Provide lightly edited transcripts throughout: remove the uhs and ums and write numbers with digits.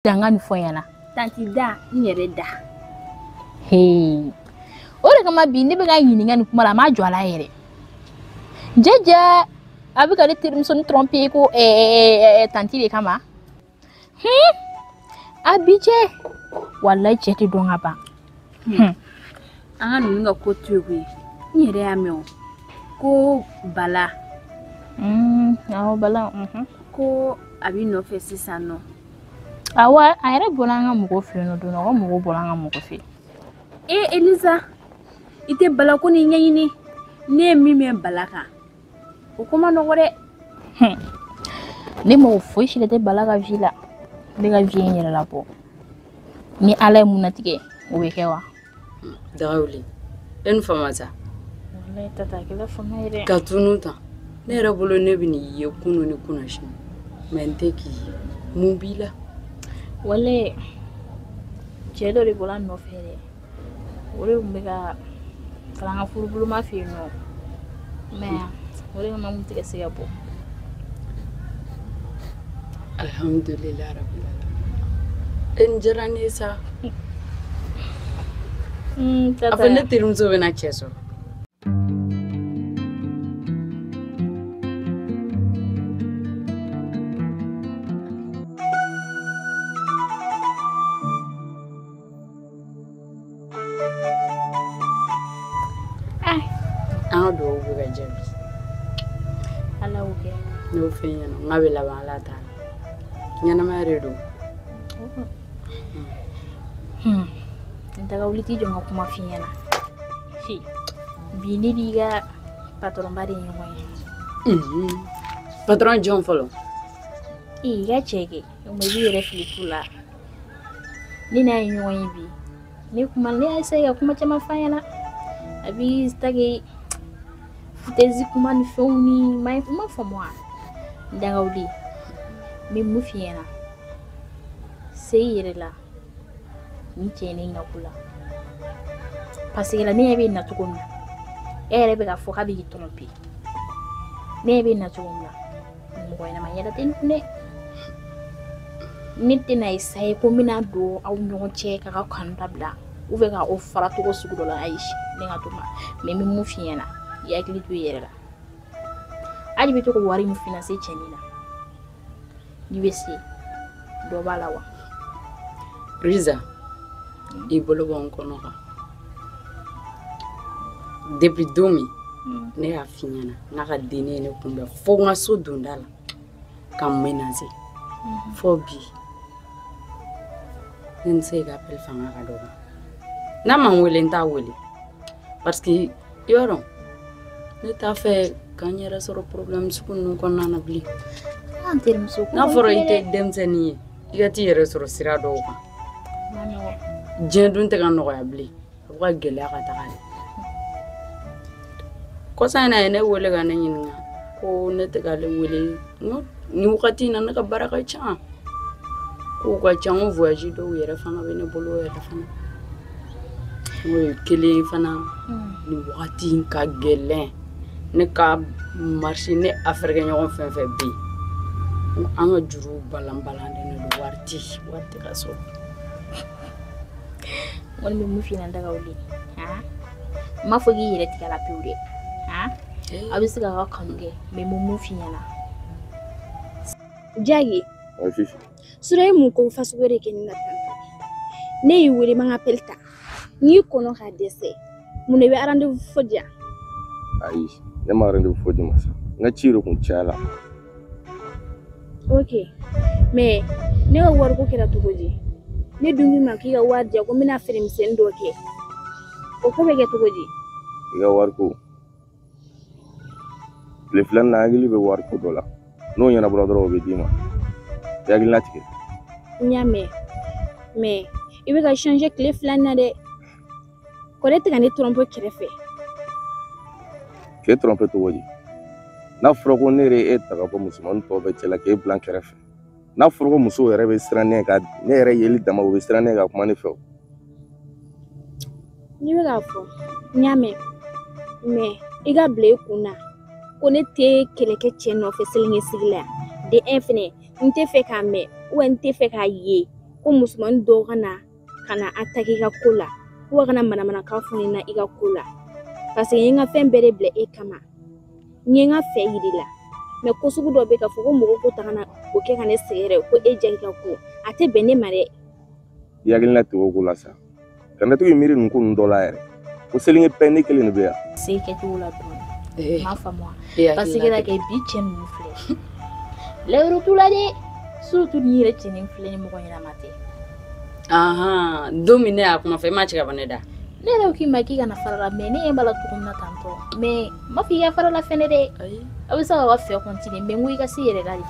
Dangan foyana. Tanti da nyere da. Hey. Ore kama bi ne be ga yininga ni kuma la ma jo ala yere. Jeje abi ka tirim son tromper ko tanti le kama. Abije wallahi cheti donga ba. Anga nunga ko tuwe. Nyere ameo. Ko bala. Awo bala. Ko abi no fe sisano. Awa ayere bolanga mugo fi no do no mugo bolanga mugo fi. Eliza. Ite bala ko ni nyini. Ne mi me balaka. O kuma no gore. Ne mo fo shi de balaka vila. Ne ga vie nyere la po. Ni ala munatige o be kewa. Dawli. En famata. Wallahi tata kila famaire. Katunuta. Ne rabolo ne bini ye kunu ni kunashi. Menteki mubila. Wale jedo ri bola no fere. Ore umega kalanga furubulu ma fi no. Mais ore ma mutige sigapo. Alhamdulillah rabbil alamin. Enjarani sa. Tata. Afane tirumzo bena cheso. Do buga jabi Ala uke no fenya no ngabela bala ta nyana ma redo ndaga uliti jonga kuma finyana fi bini diga patron bari nyoy patron John follow ga chege o me bi reflipula ni na nyoy bi ni kuma le ay say kuma chama fanyana abi stage Tezi kuma ni foni mai kuma famwa ndaga uli mi mufiena seyirela ni chene ngakula pasigela ni ebe na tukona be ga foka bi tromper ni ebe na tukona ngo ina mayela tenune nitte na isai ko mina do aw nyo che ka kanda bla uve ga o fara to ko sugudo la aishi ni ngatuma mi mufiena ya kili tu yera ali bitu ko wari mu finance chenina USC do balawa Riza ibolo bon konoka depuis domi ne a finyana na ka dine ne kumbe fo nga so dundala kam menace fo bi nse ga pel fanga ka do na man wele nta wele parce que yoro ne ta fait gagner sur problème su kun ko nana bli antel muso na foro ite demseni igati yere sur sira do ko jendun te kan no ya bli ko gele ka ta kan ko sa na ne wole ga na nyinga ko ne te ga le wole no ni wakati na ka baraka cha ko ka cha on voyage do yere fana be ne bolo yere fana we kele fana ni wakati ka gele ne ka marché ne afrique ñogon fen fe bi anga juru balan ne do warti ka so won mi mu fina ndaga wuli ma fogi yire tikala piude abisiga ka kange me mu fina na Jagi Fifi sura mu ko fasubere kenin na tanto ne yi wuri manga pelta ni kono ha dese mu ne be arande fodja ayi ne ma rendez-vous fo di masa nga ciro kun chala okay me ne war ko kira tugoji ne dumi ma ki ga warja ko mina film sen doke o ko be ke tugoji iga war ko le flan na agili be war ko dola no yana brother be dima yagil natike nyame me ibe ga changer clé flan na de ko re tga ne trompe kerefe ke trompe to wodi na frogo ne re eta ko musulman to be cela ke blanc kerefe na frogo muso yere be strane ga ne yere yeli dama be strane ga kuma ne fe ni be ga fo nyame me iga ble kuna ko ne te keleke cheno fe selinge sigla de infine nte fe ka me ou nte fe ka ye ko musoman dɔw kana attaquer i ka ko la ko kana manamana ka fɔ na i ka ko la parce que n ye n ka fɛn bɛɛ de bila e kama n ye n ka fɛ yiri la mais ko sugu dɔ bɛ ka fɔ ko mɔgɔ ko ta kana o kɛ ka ne sɛgɛrɛ ko e jagi ka ko a tɛ bɛn ne ma dɛ. I hakilina tɛ o ko la sa kana to k'i miiri nin ko ninnu dɔ la yɛrɛ ko selenge pɛn ne kelen de bɛ yan. se kɛcogo la dɔrɔn m'a faamu wa parce que la kɛ bi cɛ ninnu filɛ lɛyɔrɔ t'u la dɛ surtout ni yɛrɛ cɛnin filɛ ni mɔgɔ ɲɛnama tɛ. Don min ne y'a kuma fɔ i ma ci ka bɔ ne da. Ne yɛrɛ k'i ma k'i kana fara la mais ne ɲɛ b'a la cogo min na tantɔ mais m'a fɔ i ka fara la fɛnɛ dɛ a bɛ se ka fɛ continuer mais n ko i ka se yɛrɛ la de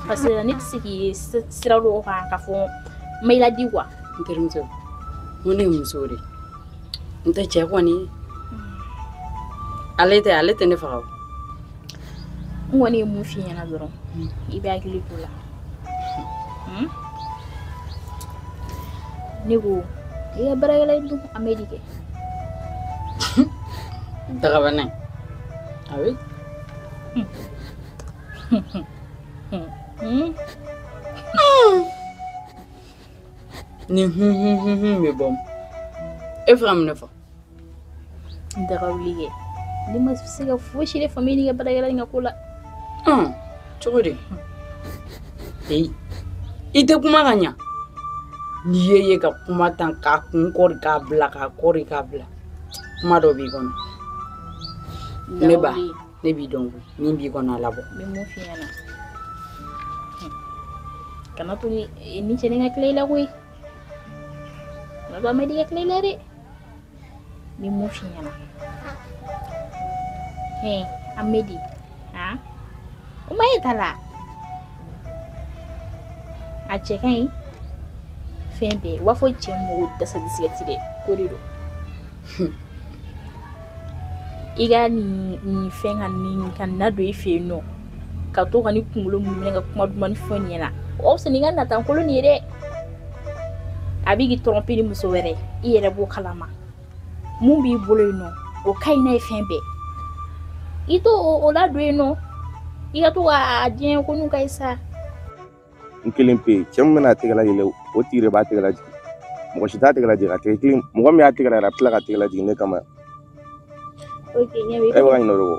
parce que ne tɛ se k'i sira dɔw kan k'a fɔ n ma i ladi quoi. N terimuso n ko ne ye muso de n tɛ cɛ kɔni ale tɛ ne faga o. N kɔni ye mun f'i ɲɛna dɔrɔn i bɛ hakili to la. Ne ko i ka baarakɛla dun Amedi kɛ. Dagabana a bɛ. Ni bɛ bɔ e fɛ ka mun ne fɔ. N daga wuli kɛ ne ma se ka fosi de faamu ni ka baarakɛla in ka ko la. Cogo di i tɛ kuma ka ɲa n'i ye ka kuma tan k'a kun kɔri k'a bila k'a kɔri k'a bila kuma dɔ b'i kɔnɔ ne ba ne b'i dɔn min b'i kɔnɔ a labɔ. N bɛ mun f'i ɲɛna kana to ni cɛnin ka tila i la koyi kana to Amedi ka tila i la dɛ n bɛ mun f'i ɲɛna Amedi o ma ye ta la a cɛ ka ɲi fɛn bɛɛ u b'a fɔ cɛ mɔgɔw dasa di sigati dɛ ko de don i ka nin fɛn ka na don i fɛ yen nɔ ka to ka ni kunkolo minɛ ka kuma duman ni fɛn ɲɛna o fisa n'i ka natankolon nin ye dɛ a b'i k'i tromper ni muso wɛrɛ i yɛrɛ b'o kalama mun b'i bolo yen nɔ o ka ɲi n'a ye fɛn bɛɛ i to o ladon yen nɔ i ka to ka diɲɛ ko n'u ka ɲi sa. N kelen pe cɛ min bɛna a tɛgɛ lajigin o tigi de b'a tɛgɛ lajigin mɔgɔ si t'a tɛgɛ lajigin a tɛgɛ kelen mɔgɔ min y'a tɛgɛ lajigin a bɛ tila ka tɛgɛ lajigin ne kama. Ok ɲɛ bɛ e bɛ ka ɲinɛ o de kɔ.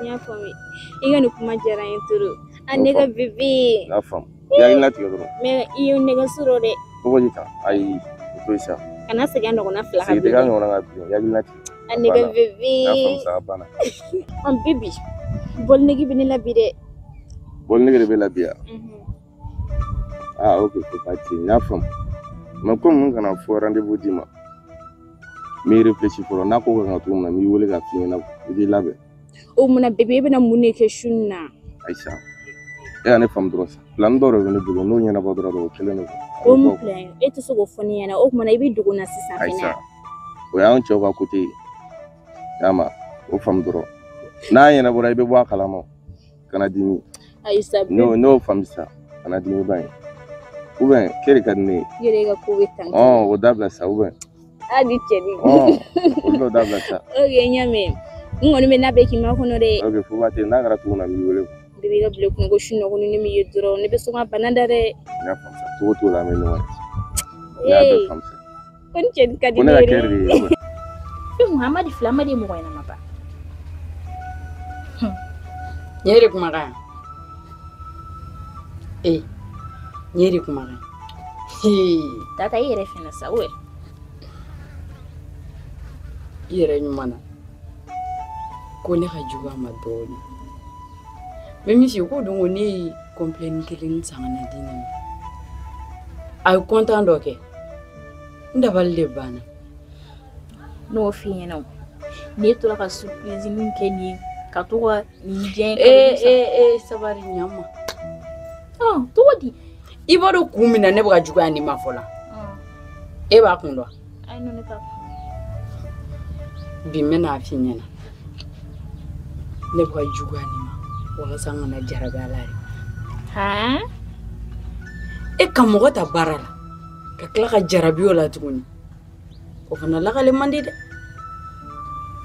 n y'a faamu i ka nin kuma diyara n ye toro a ne ka bebe. n y'a faamu i hakilina tigɛ dɔrɔn. mais i ye nɛgɛ sɔrɔ dɛ. cogo di tan ayi o to yen sa. kana segin a ɲɔgɔnna fila ka sigi tɛ k'a ɲɔgɔnna ka bilen i hakilina tigɛ. a ne ka bebe. n y'a faamu sa a banna. an bebi bɔlinɛgi bɛ ne la bi dɛ. bɔlinɛgi de bɛ la bi yan. ok faut pas tirer n y'a faamu mais comme n kana fɔ rendez-vous d'i ma n bɛ réfléchir fɔlɔ n'a ko kan ka cogo min na n b'i wele ka f'i ɲɛna i b'i labɛn. o munna bebe e bɛna mun de kɛ su in na. Aïcha e y'a ne faamu dɔrɔn sa plan dɔ de bɛ ne bolo n'o ɲɛnabɔ dɔrɔn o kelen de don. o mun plan e tɛ se k'o fɔ ne ɲɛna o kumana i bɛ dogo na sisan fɛnɛ. Aïcha o y'anw cɛw ka côté ye y'a ma o faamu dɔrɔn n'a ɲɛnabɔra i bɛ bɔ a kalama kana dimi. Aïcha n'o faamu sa kana dimi ba ye ou bien k'e de ka di ne ye. i yɛrɛ ka ko bɛ tan. o dabila sa ou bien. a di cɛ di. olu dɔ dabila sa. ok n y'a mɛn n kɔni bɛ labɛn k'i ma kɔnɔ dɛ. ok faut pas tirer n'a kɛra cogo min na n b'i wele. bebe ka bila kunna ko su nɔgɔ ni ne min ye dɔrɔn ne bɛ sɔn ka bana da dɛ. n y'a faamu sa cogo t'o la an bɛ ɲɔgɔn ye. n y'a bɛɛ faamu sa. ko ni cɛ ka di ko ne ne ka yɛrɛ. kɛ de ye. Amadi filɛ Amadi ye mɔgɔ ɲɛnama ba. N ye de kumakan n ye de kumakan Tata i yɛrɛ fɛnɛ sa o ye. i yɛrɛ ɲuman na ko ne ka jugu a ma dɔɔnin mais misi ko don ko ne ye complain kelen san ka na di ne ma a ye content dɔ kɛ n dabali de banna. N'o f'i ɲɛna o n'e tora ka surprise min kɛ nin ye ka to ka nin diɲɛ sabari ɲama togo di i b'a dɔn kun min na ne bɛ ka juguya nin ma fɔlɔ e b'a kun dɔn. ayi non ne t'a kun. bi n bɛna f'i ɲɛna ne bɛ ka juguya nin ma walasa n kana jarabi a la de. e ka mɔgɔ ta baara la ka tila ka jarabi o la tuguni o fana lakale man di dɛ.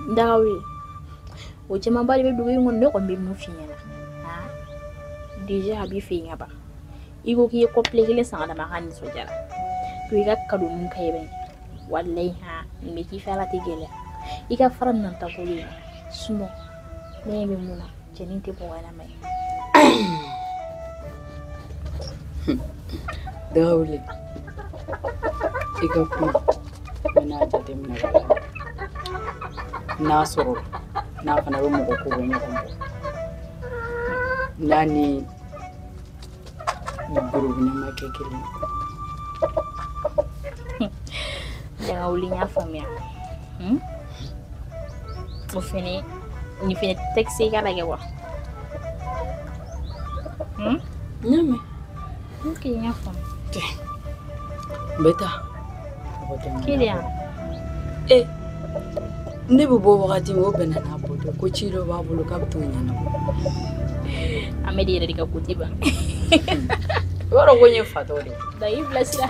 n daga wuli o camanba de bɛ dugu in kɔnɔ ne kɔni bɛ mun f'i ɲɛna déjà a b'i fɛ yen ka ban i ko k'i ye complet kelen san ka d'a ma a ka nisɔndiyara to i ka kado nun ka yɛbɛ wallahi ha nin bɛ k'i fɛ ala tɛ gɛlɛya i ka fara nan ta bolo in sunɔ ne bɛ mun na cɛnin tɛ bɔ wɛrɛ ye Dawle i ka kuma bɛ n'a jateminɛ n'a sɔrɔ n'a fana bɛ mɔgɔ ko bɛ ɲɔgɔn bɔ n'a ni gorobinɛ ma kɛ kelen daga wuli n y'a faamuya o fɛnɛ nin fɛnɛ tɛ se i ka lajɛ wa ɲamɛ ok n y'a faamu n bɛ taa kiliyan ne bɛ bɔ wagati min o bɛnna n'a bɔ dɛ ko ci dɔ b'a bolo k'a bɛ t'o ɲɛnabɔ an bɛ de yɛrɛ de ka kote ban i b'a dɔn ko n ye fatɔ de da i bilasira